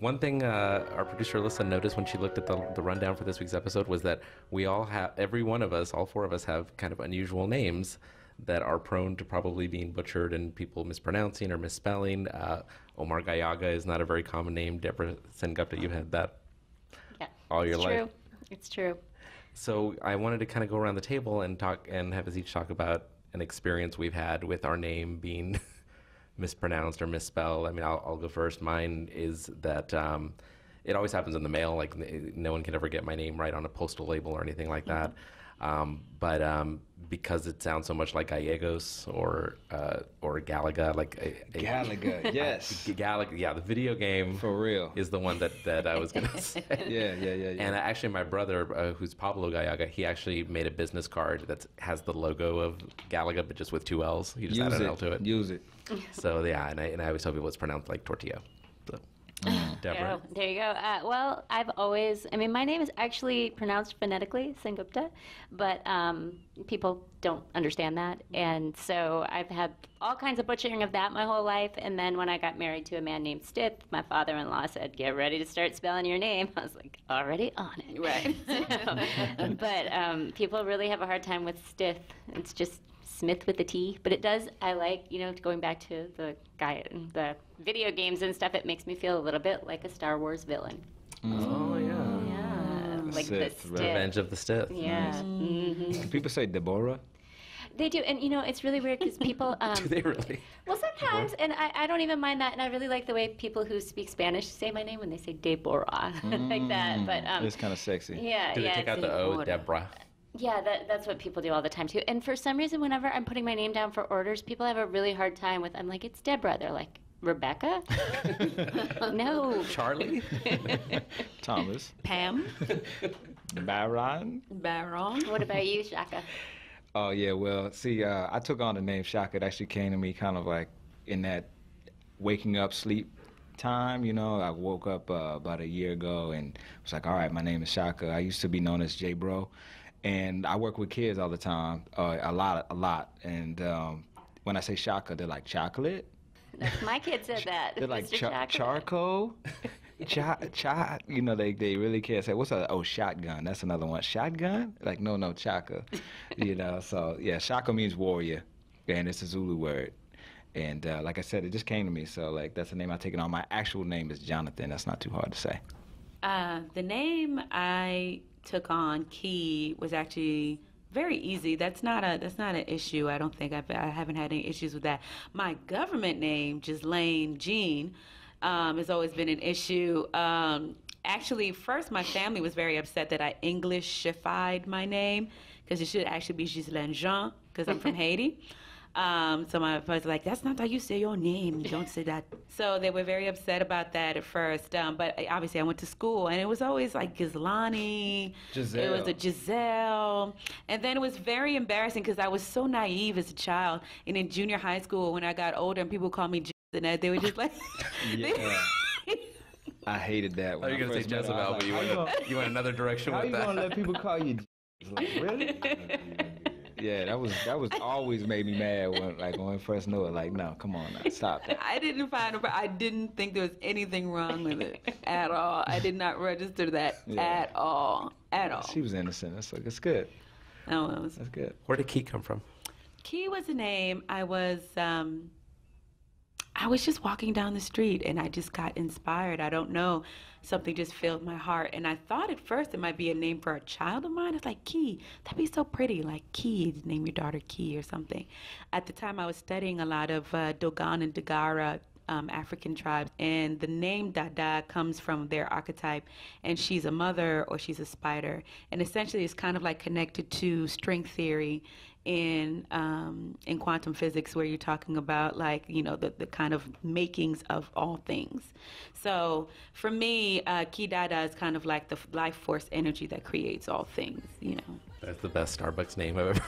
One thing our producer Alyssa noticed when she looked at the rundown for this week's episode was that we all have, every one of us, all four of us have kind of unusual names that are prone to probably being butchered and people mispronouncing or misspelling. Omar Gallaga is not a very common name. Deborah Sengupta, you've had that all your life. It's true. So I wanted to kind of go around the table and talk and have us each talk about an experience we've had with our name being mispronounced or misspelled. I mean, I'll go first. Mine is that it always happens in the mail. Like, no one can ever get my name right on a postal label or anything like that. But because it sounds so much like Gallegos or Gallaga, like Gallaga, yes, Gallaga, yeah, the video game for real is the one that I was gonna say. yeah. And actually, my brother, who's Pablo Gallaga, he actually made a business card that has the logo of Gallaga, but just with two L's. He just added an L to it. Use it. So yeah, and I always tell people it's pronounced like tortilla. So. Deborah. There you go. Well, I've always, I mean, my name is actually pronounced phonetically, Sengupta, but people don't understand that. And so I've had all kinds of butchering of that my whole life. And then when I got married to a man named Stith, my father-in-law said, get ready to start spelling your name. I was like, already on it. Right. So, but people really have a hard time with Stith. It's just Smith with a T, but it does, I like, going back to the video games and stuff, it makes me feel a little bit like a Star Wars villain. Oh, yeah. Yeah, like Sith, the Stith. Revenge of the Stith. Yeah. Nice. Mm-hmm. People say Deborah. They do, and it's really weird because people... Do they really? Well, sometimes, and I don't even mind that, and I really like the way people who speak Spanish say my name when they say Deborah, like that, but... it's kind of sexy. Yeah, Do they take out the O, Deborah? Yeah, that's what people do all the time, too. And for some reason, whenever I'm putting my name down for orders, people have a really hard time with, I'm like, it's Deborah. They're like, Rebecca? No. Charlie? Thomas. Pam. Baron. What about you, Chaka? Oh, yeah, well, see, I took on the name Chaka. It actually came to me kind of like in that waking up sleep time, I woke up about a year ago and was like, all right, my name is Chaka. I used to be known as J-Bro. And I work with kids all the time, a lot. And when I say Chaka, they're like, chocolate? My kid said that. They're like, Mr. charcoal? They really can't say, what's that? Oh, shotgun. That's another one. Shotgun? Like, no, Chaka. So, yeah, Chaka means warrior, and it's a Zulu word. And like I said, it just came to me, so, like, that's the name I've taken on. My actual name is Jonathan. That's not too hard to say. The name I took on, Key, was actually very easy. That's not an issue. I don't think I haven't had any issues with that. My government name, Ghislaine Jean, has always been an issue. Actually, first my family was very upset that I Englishified my name because it should actually be Ghislaine Jean because I'm from Haiti. So my folks were like, that's not how you say your name. You don't say that. So they were very upset about that at first. But obviously I went to school, and it was always like Ghislaine. Giselle. It was a Giselle. And then it was very embarrassing because I was so naive as a child. And in junior high school, when I got older and people called me Jess, and they were just like... Yeah. I hated that one. I thought you were going to say Jezebel, but you went another direction with that. How you going to let people call you Jess? Like, really? Yeah, that was always made me mad when I first knew it. Like, no, come on, now, stop that. I didn't think there was anything wrong with it at all. I did not register that at all. She was innocent. It's good. Oh, it was. That's good. Where did Key come from? Key was a name. I was just walking down the street and I just got inspired. I don't know. Something just filled my heart. And I thought at first it might be a name for a child of mine. It's like, Key, that'd be so pretty. Like Key, name your daughter Key or something. At the time I was studying a lot of Dogon and Dagara African tribes. And the name Dada comes from their archetype. And she's a mother or she's a spider. And essentially it's kind of like connected to string theory in quantum physics, where you're talking about the kind of makings of all things. So for me, Ki Dada is kind of like the life force energy that creates all things. That's the best Starbucks name I've ever.